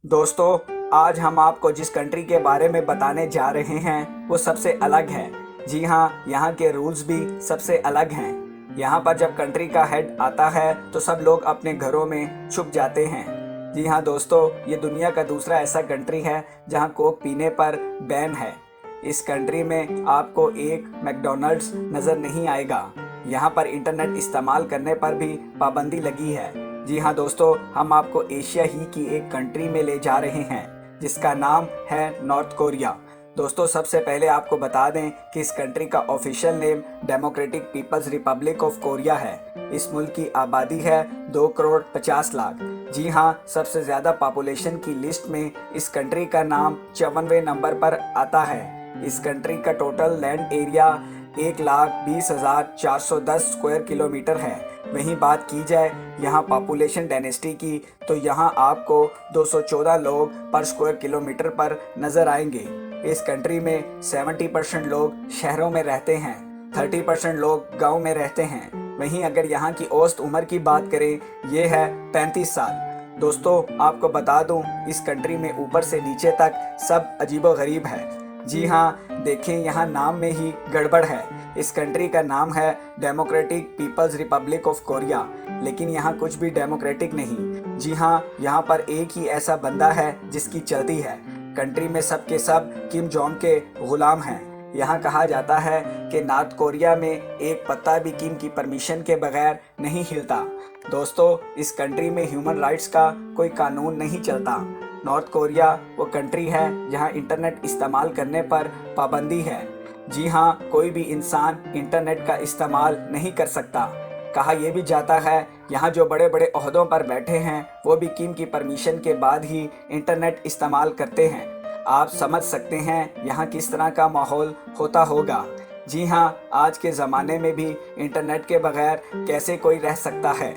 दोस्तों, आज हम आपको जिस कंट्री के बारे में बताने जा रहे हैं वो सबसे अलग है। जी हाँ, यहाँ के रूल्स भी सबसे अलग हैं। यहाँ पर जब कंट्री का हेड आता है तो सब लोग अपने घरों में छुप जाते हैं। जी हाँ दोस्तों, ये दुनिया का दूसरा ऐसा कंट्री है जहाँ कोक पीने पर बैन है। इस कंट्री में आपको एक मैकडॉनल्ड्स नज़र नहीं आएगा। यहाँ पर इंटरनेट इस्तेमाल करने पर भी पाबंदी लगी है। जी हाँ दोस्तों, हम आपको एशिया ही की एक कंट्री में ले जा रहे हैं जिसका नाम है नॉर्थ कोरिया। दोस्तों, सबसे पहले आपको बता दें कि इस कंट्री का official name democratic people's republic of Korea है। इस मुल्क की आबादी है 2 करोड़ 50 लाख। जी हाँ, सबसे ज़्यादा पॉपुलेशन की लिस्ट में इस कंट्री का नाम 54वें नंबर पर आता है। इस कंट्री का total land area 1,20,410 square kilometre है। वहीं बात की जाए यहाँ पॉपुलेशन डेंसिटी की, तो यहाँ आपको 214 लोग पर स्क्वायर किलोमीटर पर नज़र आएंगे। इस कंट्री में 70% लोग शहरों में रहते हैं, 30% लोग गांव में रहते हैं। वहीं अगर यहाँ की औसत उम्र की बात करें, ये है 35 साल। दोस्तों, आपको बता दूं, इस कंट्री में ऊपर से नीचे तक सब अजीबोगरीब है। जी हाँ, देखें, यहाँ नाम में ही गड़बड़ है। इस कंट्री का नाम है democratic people's republic of Korea, लेकिन यहाँ कुछ भी डेमोक्रेटिक नहीं। जी हाँ, यहाँ पर एक ही ऐसा बंदा है जिसकी चलती है। कंट्री में सब के सब किम जोंग के गुलाम हैं। यहाँ कहा जाता है कि नॉर्थ कोरिया में एक पत्ता भी किम की परमिशन के बगैर नहीं हिलता। दोस्तों, इस कंट्री में ह्यूमन राइट्स का कोई कानून नहीं चलता। नॉर्थ कोरिया वो कंट्री है जहाँ इंटरनेट इस्तेमाल करने पर पाबंदी है। जी हाँ, कोई भी इंसान इंटरनेट का इस्तेमाल नहीं कर सकता। कहा यह भी जाता है यहाँ जो बड़े बड़े ओहदों पर बैठे हैं वो भी किम की परमिशन के बाद ही इंटरनेट इस्तेमाल करते हैं। आप समझ सकते हैं यहाँ किस तरह का माहौल होता होगा। जी हाँ, आज के ज़माने में भी इंटरनेट के बगैर कैसे कोई रह सकता है,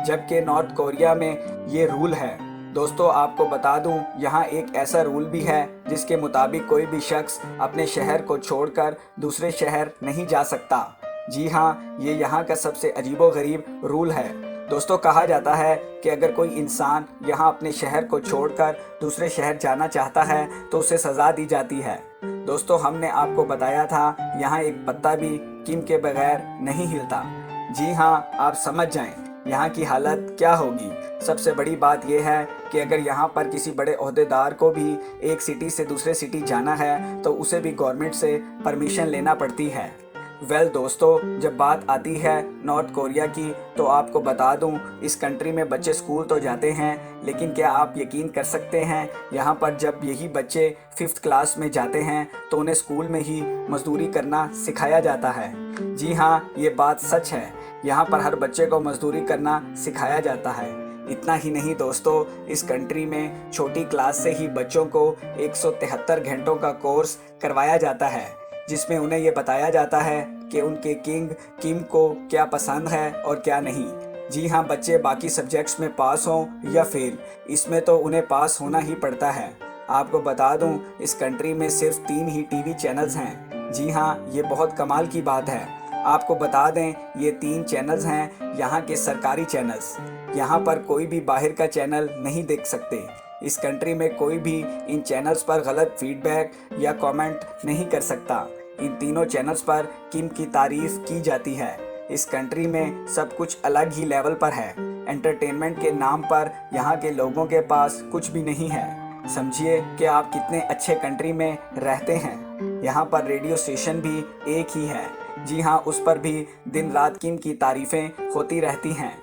जबकि नॉर्थ कोरिया में ये रूल है। दोस्तों, आपको बता दूं, यहाँ एक ऐसा रूल भी है जिसके मुताबिक कोई भी शख्स अपने शहर को छोड़कर दूसरे शहर नहीं जा सकता। जी हाँ, ये यहाँ का सबसे अजीबोगरीब रूल है। दोस्तों, कहा जाता है कि अगर कोई इंसान यहाँ अपने शहर को छोड़कर दूसरे शहर जाना चाहता है तो उसे सज़ा दी जाती है। दोस्तों, हमने आपको बताया था यहाँ एक पत्ता भी किम के बगैर नहीं हिलता। जी हाँ, आप समझ जाएं यहाँ की हालत क्या होगी। सबसे बड़ी बात यह है कि अगर यहाँ पर किसी बड़े ओहदेदार को भी एक सिटी से दूसरे सिटी जाना है तो उसे भी गवर्नमेंट से परमिशन लेना पड़ती है। दोस्तों, जब बात आती है नॉर्थ कोरिया की, तो आपको बता दूं, इस कंट्री में बच्चे स्कूल तो जाते हैं, लेकिन क्या आप यकीन कर सकते हैं, यहाँ पर जब यही बच्चे 5th क्लास में जाते हैं तो उन्हें स्कूल में ही मजदूरी करना सिखाया जाता है। जी हाँ, ये बात सच है। यहाँ पर हर बच्चे को मजदूरी करना सिखाया जाता है। इतना ही नहीं दोस्तों, इस कंट्री में छोटी क्लास से ही बच्चों को 173 घंटों का कोर्स करवाया जाता है, जिसमें उन्हें ये बताया जाता है कि उनके किंग किम को क्या पसंद है और क्या नहीं। जी हाँ, बच्चे बाकी सब्जेक्ट्स में पास हों या फेल, इसमें तो उन्हें पास होना ही पड़ता है। आपको बता दूं, इस कंट्री में सिर्फ 3 ही टीवी चैनल्स हैं। जी हाँ, ये बहुत कमाल की बात है। आपको बता दें, ये 3 चैनल्स हैं यहाँ के सरकारी चैनल्स। यहाँ पर कोई भी बाहर का चैनल नहीं देख सकते। इस कंट्री में कोई भी इन चैनल्स पर गलत फीडबैक या कमेंट नहीं कर सकता। इन तीनों चैनल्स पर किम की तारीफ की जाती है। इस कंट्री में सब कुछ अलग ही लेवल पर है। एंटरटेनमेंट के नाम पर यहाँ के लोगों के पास कुछ भी नहीं है। समझिए कि आप कितने अच्छे कंट्री में रहते हैं। यहाँ पर रेडियो स्टेशन भी एक ही है। जी हाँ, उस पर भी दिन रात किम की तारीफ़ें होती रहती हैं।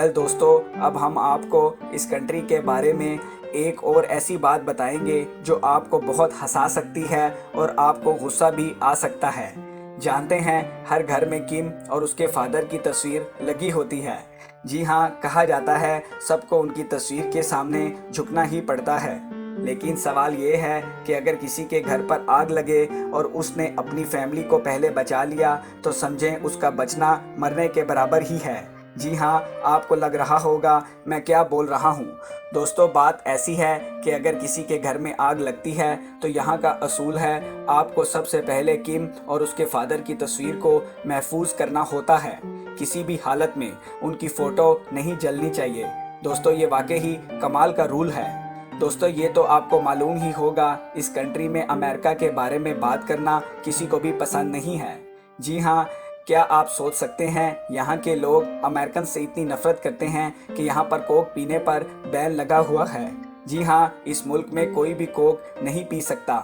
दोस्तों, अब हम आपको इस कंट्री के बारे में एक और ऐसी बात बताएंगे जो आपको बहुत हंसा सकती है और आपको गुस्सा भी आ सकता है। जानते हैं, हर घर में किम और उसके फादर की तस्वीर लगी होती है। जी हाँ, कहा जाता है सबको उनकी तस्वीर के सामने झुकना ही पड़ता है। लेकिन सवाल ये है कि अगर किसी के घर पर आग लगे और उसने अपनी फैमिली को पहले बचा लिया तो समझें उसका बचना मरने के बराबर ही है। जी हाँ, आपको लग रहा होगा मैं क्या बोल रहा हूँ। दोस्तों, बात ऐसी है कि अगर किसी के घर में आग लगती है तो यहाँ का असूल है आपको सबसे पहले किम और उसके फादर की तस्वीर को महफूज करना होता है। किसी भी हालत में उनकी फ़ोटो नहीं जलनी चाहिए। दोस्तों, ये वाकई ही कमाल का रूल है। दोस्तों ये तो आपको मालूम ही होगा, इस कंट्री में अमेरिका के बारे में बात करना किसी को भी पसंद नहीं है। जी हाँ, क्या आप सोच सकते हैं यहाँ के लोग अमेरिकन से इतनी नफरत करते हैं कि यहाँ पर कोक पीने पर बैन लगा हुआ है। जी हाँ, इस मुल्क में कोई भी कोक नहीं पी सकता।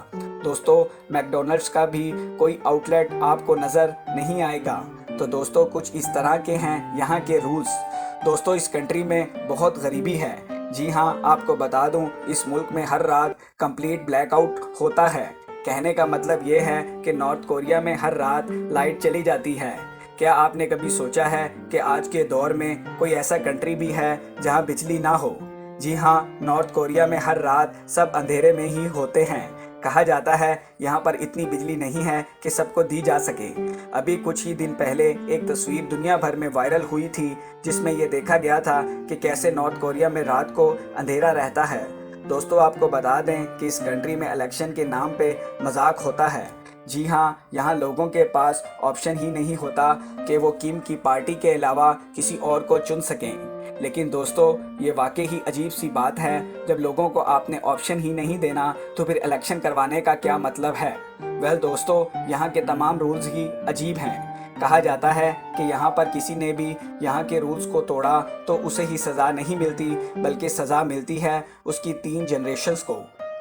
दोस्तों मैकडोनल्ड्स का भी कोई आउटलेट आपको नज़र नहीं आएगा। तो दोस्तों कुछ इस तरह के हैं यहाँ के रूल्स। दोस्तों इस कंट्री में बहुत गरीबी है। जी हाँ, आपको बता दूं, इस मुल्क में हर रात कंप्लीट ब्लैकआउट होता है। कहने का मतलब ये है कि नॉर्थ कोरिया में हर रात लाइट चली जाती है। क्या आपने कभी सोचा है कि आज के दौर में कोई ऐसा कंट्री भी है जहां बिजली ना हो? जी हाँ, नॉर्थ कोरिया में हर रात सब अंधेरे में ही होते हैं। कहा जाता है यहाँ पर इतनी बिजली नहीं है कि सबको दी जा सके। अभी कुछ ही दिन पहले एक तस्वीर दुनिया भर में वायरल हुई थी जिसमें ये देखा गया था कि कैसे नॉर्थ कोरिया में रात को अंधेरा रहता है। दोस्तों आपको बता दें कि इस कंट्री में इलेक्शन के नाम पे मजाक होता है। जी हाँ, यहाँ लोगों के पास ऑप्शन ही नहीं होता कि वो किम की पार्टी के अलावा किसी और को चुन सकें। लेकिन दोस्तों ये वाकई ही अजीब सी बात है, जब लोगों को आपने ऑप्शन ही नहीं देना तो फिर इलेक्शन करवाने का क्या मतलब है? वेल दोस्तों, यहाँ के तमाम रूल्स ही अजीब हैं। कहा जाता है कि यहाँ पर किसी ने भी यहाँ के रूल्स को तोड़ा तो उसे ही सज़ा नहीं मिलती, बल्कि सज़ा मिलती है उसकी 3 जनरेशन्स को।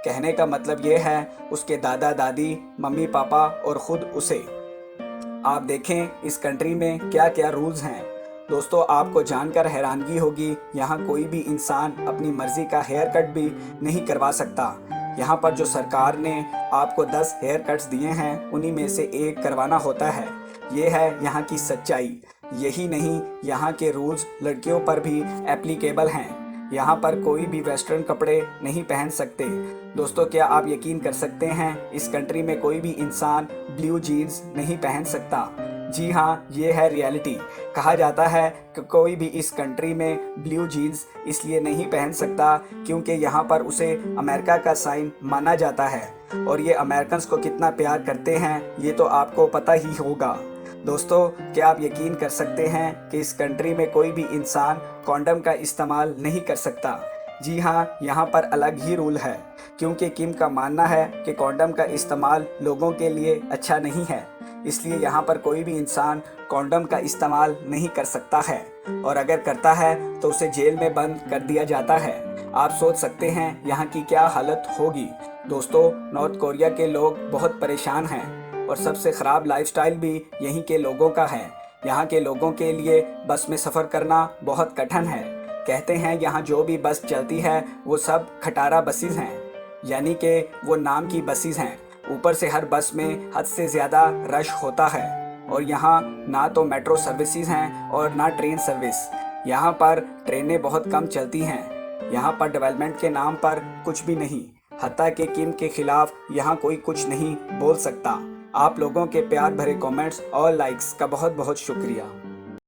कहने का मतलब ये है उसके दादा दादी, मम्मी पापा और ख़ुद उसे। आप देखें इस कंट्री में क्या क्या रूल्स हैं। दोस्तों आपको जानकर हैरानगी होगी, यहाँ कोई भी इंसान अपनी मर्जी का हेयर कट भी नहीं करवा सकता। यहाँ पर जो सरकार ने आपको 10 हेयर कट्स दिए हैं उन्हीं में से एक करवाना होता है। ये है यहाँ की सच्चाई। यही नहीं, यहाँ के रूल्स लड़कियों पर भी एप्लीकेबल हैं। यहाँ पर कोई भी वेस्टर्न कपड़े नहीं पहन सकते। दोस्तों क्या आप यकीन कर सकते हैं, इस कंट्री में कोई भी इंसान ब्लू जीन्स नहीं पहन सकता। जी हाँ, ये है रियलिटी। कहा जाता है कि कोई भी इस कंट्री में ब्लू जीन्स इसलिए नहीं पहन सकता क्योंकि यहाँ पर उसे अमेरिका का साइन माना जाता है। और ये अमेरिकन्स को कितना प्यार करते हैं ये तो आपको पता ही होगा। दोस्तों क्या आप यकीन कर सकते हैं कि इस कंट्री में कोई भी इंसान कॉन्डम का इस्तेमाल नहीं कर सकता। जी हाँ, यहाँ पर अलग ही रूल है क्योंकि किम का मानना है कि कॉन्डम का इस्तेमाल लोगों के लिए अच्छा नहीं है, इसलिए यहाँ पर कोई भी इंसान कॉन्डम का इस्तेमाल नहीं कर सकता है, और अगर करता है तो उसे जेल में बंद कर दिया जाता है। आप सोच सकते हैं यहाँ की क्या हालत होगी। दोस्तों नॉर्थ कोरिया के लोग बहुत परेशान हैं और सबसे ख़राब लाइफस्टाइल भी यहीं के लोगों का है। यहाँ के लोगों के लिए बस में सफ़र करना बहुत कठिन है। कहते हैं यहाँ जो भी बस चलती है वो सब खटारा बसेस हैं, यानी कि वो नाम की बसेस हैं। ऊपर से हर बस में हद से ज़्यादा रश होता है और यहाँ ना तो मेट्रो सर्विसेज हैं और ना ट्रेन सर्विस। यहाँ पर ट्रेनें बहुत कम चलती हैं। यहाँ पर डेवलपमेंट के नाम पर कुछ भी नहीं, हत्ता कि किम के खिलाफ यहाँ कोई कुछ नहीं बोल सकता। आप लोगों के प्यार भरे कमेंट्स और लाइक्स का बहुत बहुत शुक्रिया।